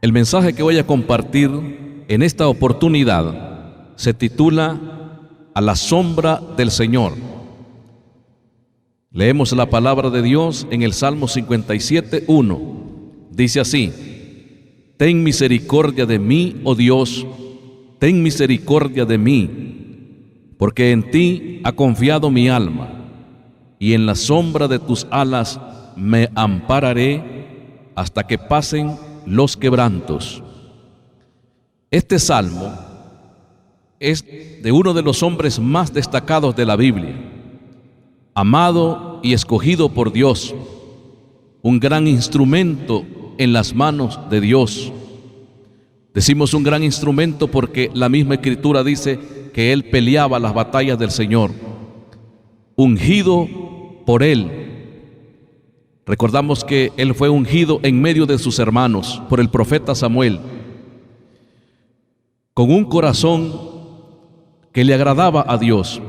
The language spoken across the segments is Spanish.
El mensaje que voy a compartir en esta oportunidad se titula A la sombra del Señor. Leemos la palabra de Dios en el Salmo 57:1. Dice así: Ten misericordia de mí, oh Dios, ten misericordia de mí, porque en ti ha confiado mi alma, y en la sombra de tus alas me ampararé hasta que pasen los quebrantos. Este salmo es de uno de los hombres más destacados de la Biblia, amado y escogido por Dios, un gran instrumento en las manos de Dios. Decimos un gran instrumento porque la misma Escritura dice que él peleaba las batallas del Señor, ungido por él. Recordamos que él fue ungido en medio de sus hermanos por el profeta Samuel, con un corazón que le agradaba a Dios.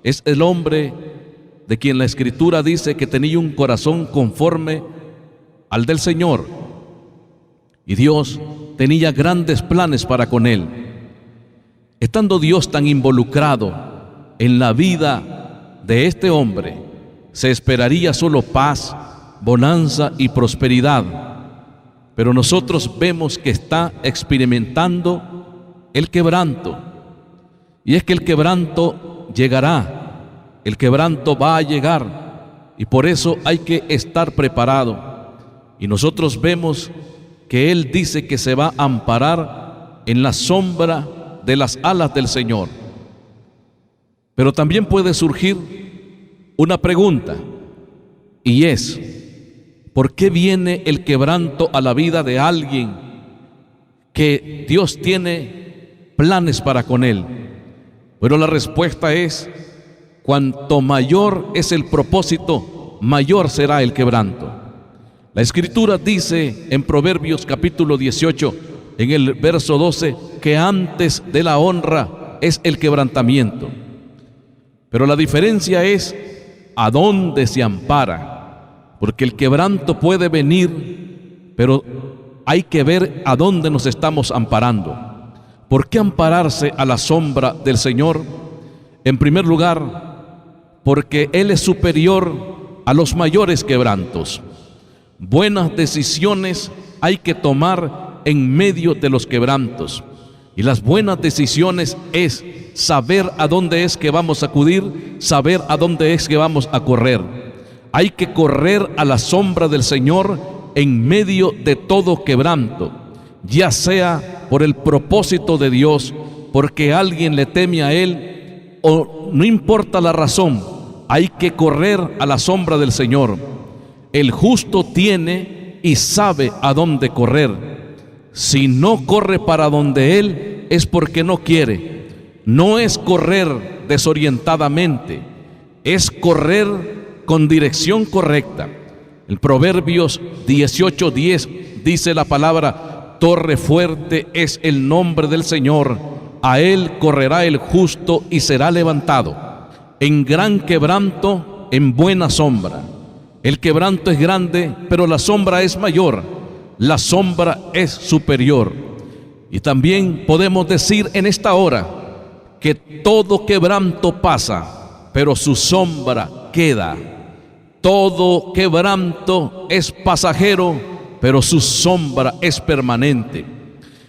Es el hombre de quien la Escritura dice que tenía un corazón conforme al del Señor, y Dios tenía grandes planes para con él. Estando Dios tan involucrado en la vida de este hombre, se esperaría solo paz, bonanza y prosperidad, pero nosotros vemos que está experimentando el quebranto, y es que el quebranto llegará, el quebranto va a llegar, y por eso hay que estar preparado. Y nosotros vemos que él dice que se va a amparar en la sombra de las alas del Señor. Pero también puede surgir una pregunta, y es: ¿por qué viene el quebranto a la vida de alguien que Dios tiene planes para con él? Pero la respuesta es: cuanto mayor es el propósito, mayor será el quebranto. La Escritura dice en Proverbios capítulo 18, en el verso 12, que antes de la honra es el quebrantamiento. Pero la diferencia es a dónde se ampara, porque el quebranto puede venir, pero hay que ver a dónde nos estamos amparando. ¿Por qué ampararse a la sombra del Señor? En primer lugar, porque Él es superior a los mayores quebrantos. Buenas decisiones hay que tomar en medio de los quebrantos, y las buenas decisiones es saber a dónde es que vamos a acudir, saber a dónde es que vamos a correr. Hay que correr a la sombra del Señor en medio de todo quebranto, ya sea por el propósito de Dios, porque alguien le teme a Él, o no importa la razón, hay que correr a la sombra del Señor. El justo tiene y sabe a dónde correr. Si no corre para donde Él, es porque no quiere. No es correr desorientadamente, es correr con dirección correcta. En Proverbios 18:10 dice la palabra: torre fuerte es el nombre del Señor, a Él correrá el justo y será levantado. En gran quebranto, en buena sombra. El quebranto es grande, pero la sombra es mayor. La sombra es superior. Y también podemos decir en esta hora que todo quebranto pasa, pero su sombra queda. Todo quebranto es pasajero, pero su sombra es permanente.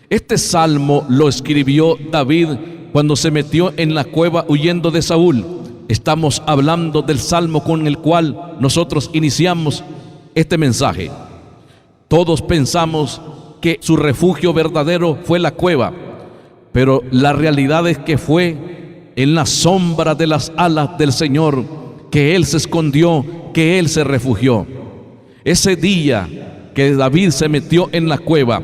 Este salmo lo escribió David cuando se metió en la cueva huyendo de Saúl. Estamos hablando del salmo con el cual nosotros iniciamos este mensaje. Todos pensamos que su refugio verdadero fue la cueva, pero la realidad es que fue en la sombra de las alas del Señor que Él se escondió, que Él se refugió. Ese día que David se metió en la cueva,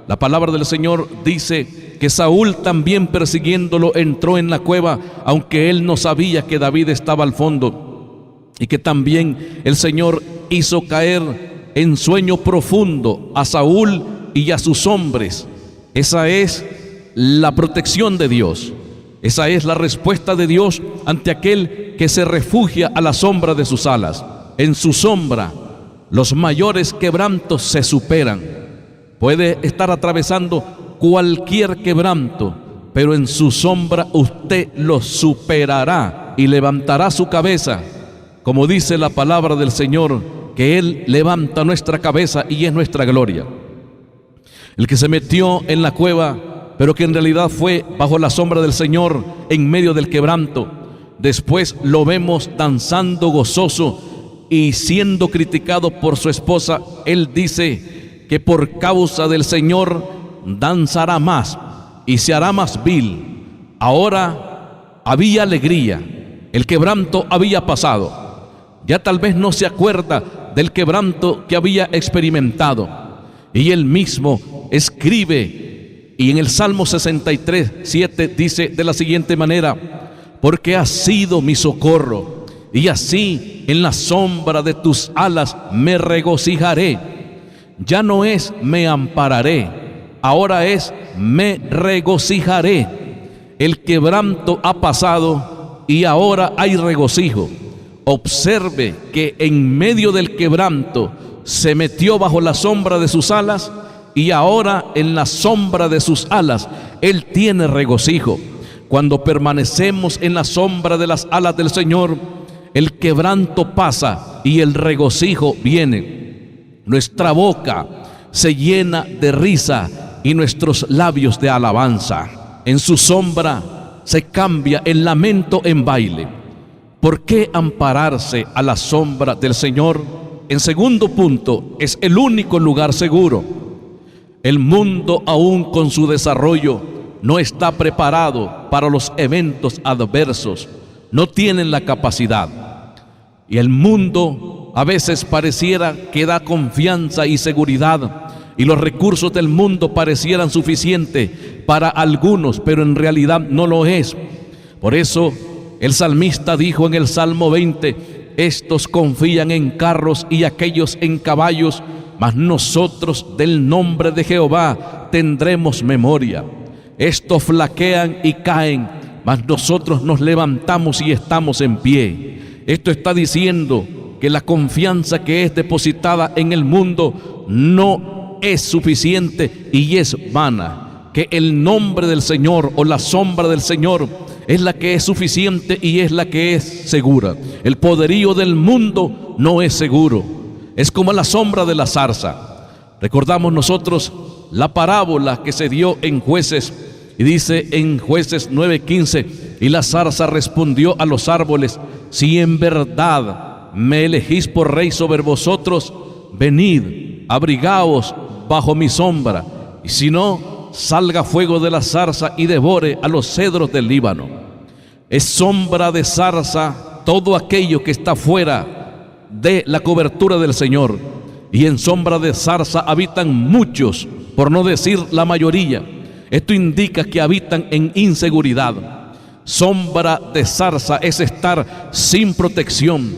la palabra del Señor dice que Saúl también persiguiéndolo entró en la cueva, aunque él no sabía que David estaba al fondo, y que también el Señor hizo caer en sueño profundo a Saúl y a sus hombres. Esa es la protección de Dios, esa es la respuesta de Dios ante aquel que se refugia a la sombra de sus alas. En su sombra los mayores quebrantos se superan. puede estar atravesando cualquier quebranto, pero en su sombra usted lo superará y levantará su cabeza, como dice la palabra del Señor, que Él levanta nuestra cabeza y es nuestra gloria. El que se metió en la cueva, pero que en realidad fue bajo la sombra del Señor en medio del quebranto, después lo vemos danzando gozoso y siendo criticado por su esposa. Él dice que por causa del Señor danzará más y se hará más vil. Ahora había alegría, el quebranto había pasado. Ya tal vez no se acuerda del quebranto que había experimentado. Y él mismo escribe, y en el Salmo 63, 7 dice de la siguiente manera: porque has sido mi socorro, y así en la sombra de tus alas me regocijaré. Ya no es me ampararé, ahora es me regocijaré. El quebranto ha pasado y ahora hay regocijo. Observe que en medio del quebranto se metió bajo la sombra de sus alas, y ahora en la sombra de sus alas Él tiene regocijo. Cuando permanecemos en la sombra de las alas del Señor, el quebranto pasa y el regocijo viene. Nuestra boca se llena de risa y nuestros labios de alabanza. En su sombra se cambia el lamento en baile. ¿Por qué ampararse a la sombra del Señor? En segundo punto, es el único lugar seguro. El mundo, aún con su desarrollo, no está preparado para los eventos adversos. No tienen la capacidad. Y el mundo a veces pareciera que da confianza y seguridad, y los recursos del mundo parecieran suficientes para algunos, pero en realidad no lo es. Por eso el salmista dijo en el Salmo 20: estos confían en carros y aquellos en caballos, mas nosotros del nombre de Jehová tendremos memoria. Estos flaquean y caen, mas nosotros nos levantamos y estamos en pie. Esto está diciendo que la confianza que es depositada en el mundo no es suficiente y es vana. Que el nombre del Señor o la sombra del Señor es la que es suficiente y es la que es segura. El poderío del mundo no es seguro. Es como la sombra de la zarza. Recordamos nosotros la parábola que se dio en Jueces, y dice en Jueces 9:15: y la zarza respondió a los árboles: si en verdad me elegís por rey sobre vosotros, venid, abrigaos bajo mi sombra, y si no, salga fuego de la zarza y devore a los cedros del Líbano. Es sombra de zarza todo aquello que está fuera de la cobertura del Señor, y en sombra de zarza habitan muchos, por no decir la mayoría. Esto indica que habitan en inseguridad. Sombra de zarza es estar sin protección,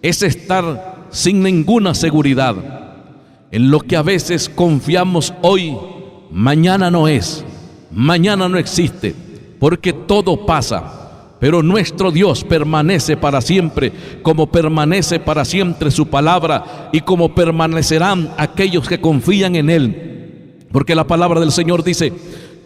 es estar sin ninguna seguridad. En lo que a veces confiamos hoy, mañana no es, mañana no existe, porque todo pasa. Pero nuestro Dios permanece para siempre, como permanece para siempre su palabra y como permanecerán aquellos que confían en Él. Porque la palabra del Señor dice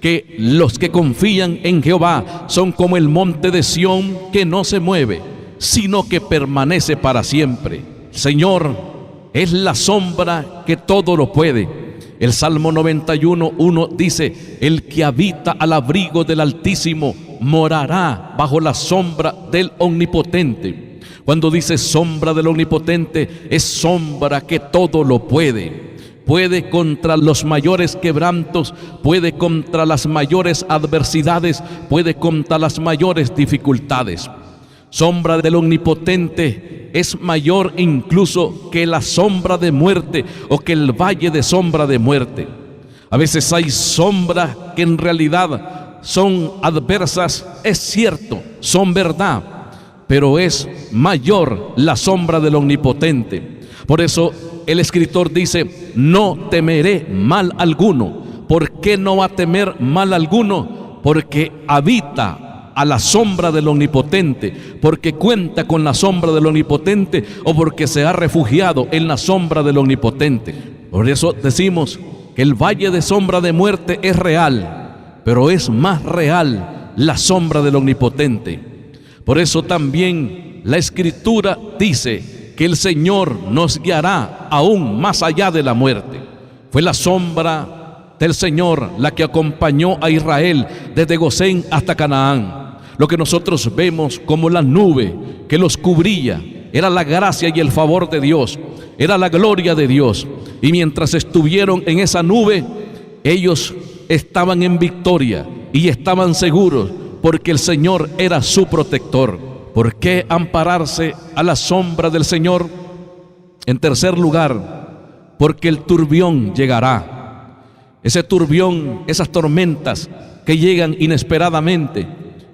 que los que confían en Jehová son como el monte de Sión, que no se mueve, sino que permanece para siempre. Señor es la sombra que todo lo puede. El Salmo 91:1 dice: el que habita al abrigo del Altísimo morará bajo la sombra del Omnipotente. Cuando dice sombra del Omnipotente, es sombra que todo lo puede. Puede contra los mayores quebrantos, puede contra las mayores adversidades, puede contra las mayores dificultades. Sombra del Omnipotente es mayor incluso que la sombra de muerte o que el valle de sombra de muerte. A veces hay sombras que en realidad son adversas, es cierto, son verdad, pero es mayor la sombra del Omnipotente. Por eso el escritor dice: no temeré mal alguno. ¿Por qué no va a temer mal alguno? Porque habita a la sombra del Omnipotente, porque cuenta con la sombra del Omnipotente, o porque se ha refugiado en la sombra del Omnipotente. Por eso decimos que el valle de sombra de muerte es real, pero es más real la sombra del Omnipotente. Por eso también la Escritura dice que el Señor nos guiará aún más allá de la muerte. Fue la sombra del Señor la que acompañó a Israel desde Gosén hasta Canaán. Lo que nosotros vemos como la nube que los cubría era la gracia y el favor de Dios, era la gloria de Dios. Y mientras estuvieron en esa nube, ellos estaban en victoria y estaban seguros porque el Señor era su protector. ¿Por qué ampararse a la sombra del Señor? En tercer lugar, porque el turbión llegará. Ese turbión, esas tormentas que llegan inesperadamente,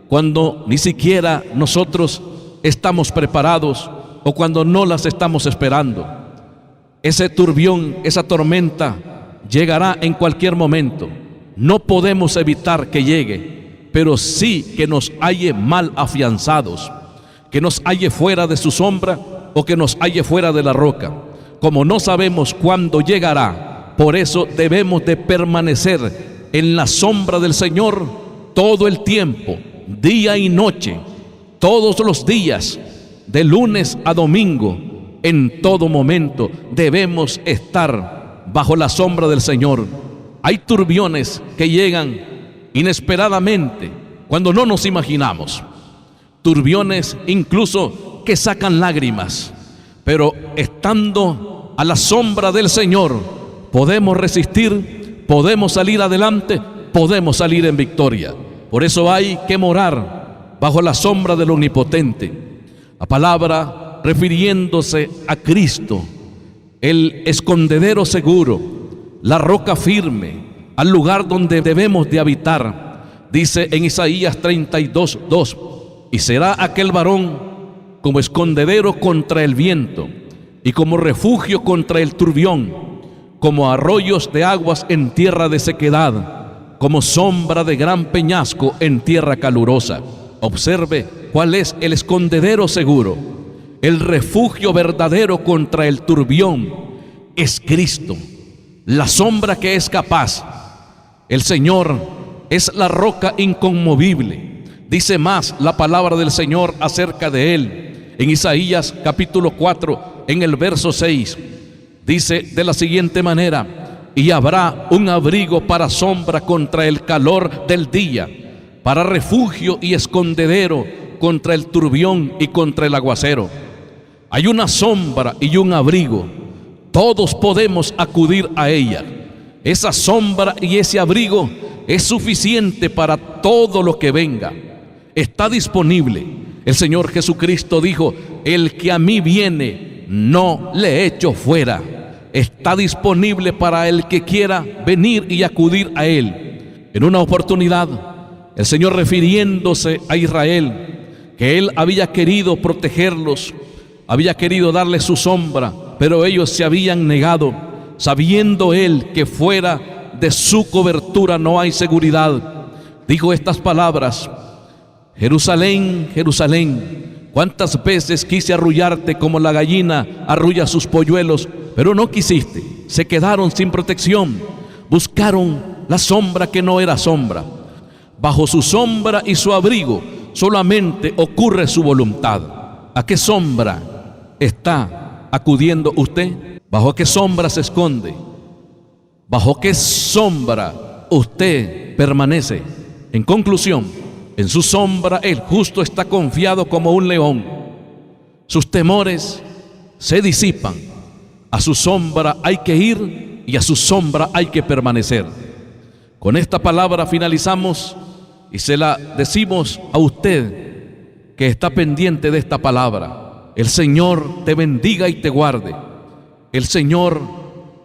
cuando ni siquiera nosotros estamos preparados o cuando no las estamos esperando. Ese turbión, esa tormenta llegará en cualquier momento. No podemos evitar que llegue, pero sí que nos halle mal afianzados, que nos halle fuera de su sombra o que nos halle fuera de la roca. Como no sabemos cuándo llegará, por eso debemos de permanecer en la sombra del Señor todo el tiempo, día y noche, todos los días, de lunes a domingo. En todo momento debemos estar bajo la sombra del Señor. Hay turbiones que llegan inesperadamente cuando no nos imaginamos. Turbiones incluso que sacan lágrimas, pero estando a la sombra del Señor podemos resistir, podemos salir adelante, podemos salir en victoria. Por eso hay que morar bajo la sombra del Omnipotente. La palabra refiriéndose a Cristo, el escondedero seguro, la roca firme, al lugar donde debemos de habitar. Dice en Isaías 32:2: y será aquel varón como escondedero contra el viento y como refugio contra el turbión, como arroyos de aguas en tierra de sequedad, como sombra de gran peñasco en tierra calurosa. Observe cuál es el escondedero seguro, el refugio verdadero contra el turbión. Es Cristo, la sombra que es capaz. El Señor es la roca inconmovible. Dice más la palabra del Señor acerca de Él. En Isaías capítulo 4, en el verso 6, dice de la siguiente manera: y habrá un abrigo para sombra contra el calor del día, para refugio y escondedero contra el turbión y contra el aguacero. Hay una sombra y un abrigo. Todos podemos acudir a ella. Esa sombra y ese abrigo es suficiente para todo lo que venga. Está disponible. El Señor Jesucristo dijo: el que a mí viene, no le echo fuera. Está disponible para el que quiera venir y acudir a Él. En una oportunidad, el Señor, refiriéndose a Israel, que Él había querido protegerlos, había querido darles su sombra, pero ellos se habían negado, sabiendo Él que fuera de su cobertura no hay seguridad. Dijo estas palabras: Jerusalén, Jerusalén, cuántas veces quise arrullarte como la gallina arrulla sus polluelos, pero no quisiste. Se quedaron sin protección, buscaron la sombra que no era sombra. Bajo su sombra y su abrigo solamente ocurre su voluntad. ¿A qué sombra está acudiendo usted? ¿Bajo qué sombra se esconde? ¿Bajo qué sombra usted permanece? En conclusión, en su sombra el justo está confiado como un león. Sus temores se disipan. A su sombra hay que ir y a su sombra hay que permanecer. Con esta palabra finalizamos y se la decimos a usted que está pendiente de esta palabra. El Señor te bendiga y te guarde. El Señor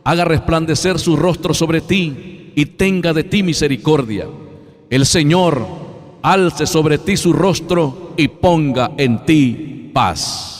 haga resplandecer su rostro sobre ti y tenga de ti misericordia. El Señor alce sobre ti su rostro y ponga en ti paz.